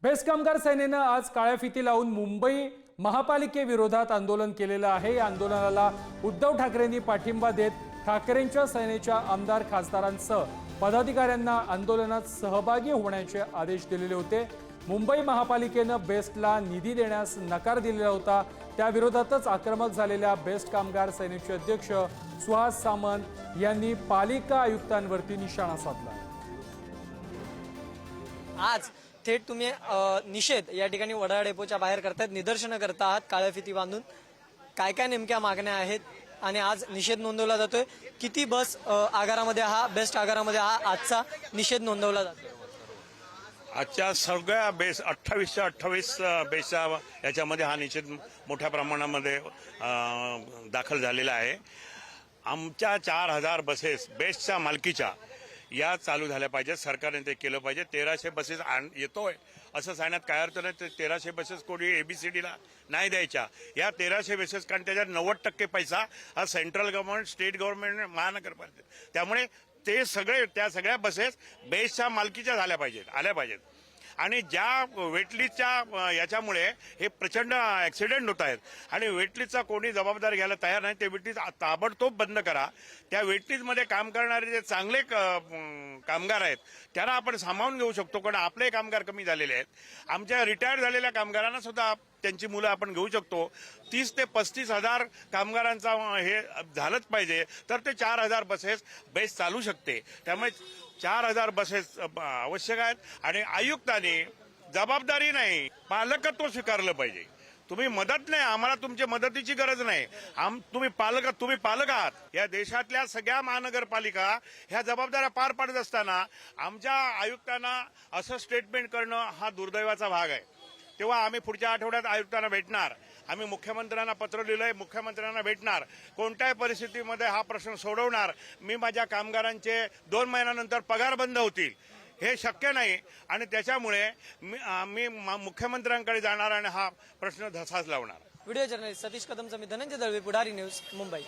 Best कामगार सेनेनं आज काळ्या फिती लावून मुंबई महापालिकेविरोधात आंदोलन केलेलं आहे। या आंदोलनाला उद्धव ठाकरेंनी पाठिंबा देत ठाकरेंच्या सेनेच्या आमदार खासदारांसह पदाधिकाऱ्यांना आंदोलनात सहभागी होण्याचे आदेश दिलेले होते। मुंबई महापालिकेनं बेस्टला निधी देण्यास नकार दिलेला होता। त्याविरोधातच आक्रमक झालेल्या बेस्ट कामगार सेनेचे अध्यक्ष सुहास सामंत यांनी पालिका आयुक्तांवरती निशाणा साधला। आज थेट तुम्ही निषेध या ठिकाणी वडाळा डेपोच्या बाहेर करतायत, निदर्शनं करता आहात काळ्या फिती बांधून। काय काय नेमक्या मागण्या आहेत आणि आज निषेध नोंदवला जातोय? किती बस आगारामध्ये बेस्ट आगारामध्ये आजचा निषेध नोंदवला जातोय? आजच्या सगळ्या बेस 28 बेसच्या याच्यामध्ये हा निषेध मोठ्या प्रमाणामध्ये दाखल झालेला आहे। आमच्या 4000 बसेस बेस्टच्या मालकीच्या या चालू झाल्या पाहिजेत। सरकारने ते केलं पाहिजे। 1300 बसेस येतोय असं सांगण्यात काय अर्थ नाही। 1300 बसेस कोणी एबीसीडीला नाही द्यायच्या। या 1300 बसेस कारण त्याच्यात 90% पैसा हा सेंट्रल गव्हर्नमेंट, स्टेट गव्हर्नमेंट, महानगरपालिका, त्यामुळे ते त्या सगळ्या बसेस बेस्टच्या मालकीच्या आल्या पाहिजेत। आणि ज्या वेटलिस्टच्या याच्यामुळे हे प्रचंड ॲक्सिडेंट होत आहेत आणि वेटलिस्टचा कोणी जबाबदार घ्यायला तयार नाही। ते वेटलिस्ट ताबडतोब बंद करा। त्या वेटलिस्टमध्ये काम करणारे जे चांगले कामगार आहेत त्यांना आपण सामावून घेऊ शकतो, कारण आपले कामगार कमी झालेले आहेत। आमच्या रिटायर झालेल्या कामगारांना सुद्धा त्यांची मुलं आपण घेऊ शकतो। 30 ते 35 हजार कामगारांचा हे झालंच पाहिजे, तर ते 4000 बसेस बेस चालू शकते। त्यामुळे 4000 बसेस आवश्यक आहेत आणि आयुक्तांनी जबाबदारी नाही, पालकत्व स्वीकारलं पाहिजे। तुम्ही मदत नाही, आम्हाला तुमच्या मदतीची गरज नाही। तुम्ही पालक आहात। या देशातल्या सगळ्या महानगरपालिका ह्या जबाबदाऱ्या पार पाडत असताना आमच्या आयुक्तांना असं स्टेटमेंट करणं हा दुर्दैवाचा भाग आहे। तेव्हा आम्ही पुढच्या आठवड्यात आयुक्तांना भेटणार। आम्ही मुख्यमंत्र्यांना पत्र लिहिलंय, मुख्यमंत्र्यांना भेटणार। कोणत्याही परिस्थितीमध्ये हा प्रश्न सोडवणार। मी माझ्या कामगारांचे 2 महिन्यानंतर पगार बंद होतील हे शक्य नाही आणि त्याच्यामुळे मी मुख्यमंत्र्यांकडे जाणार आणि हा प्रश्न धसास लावणार। व्हिडिओ जर्नलिस्ट सतीश कदमचं मी धनंजय दळवी, पुढारी न्यूज, मुंबई।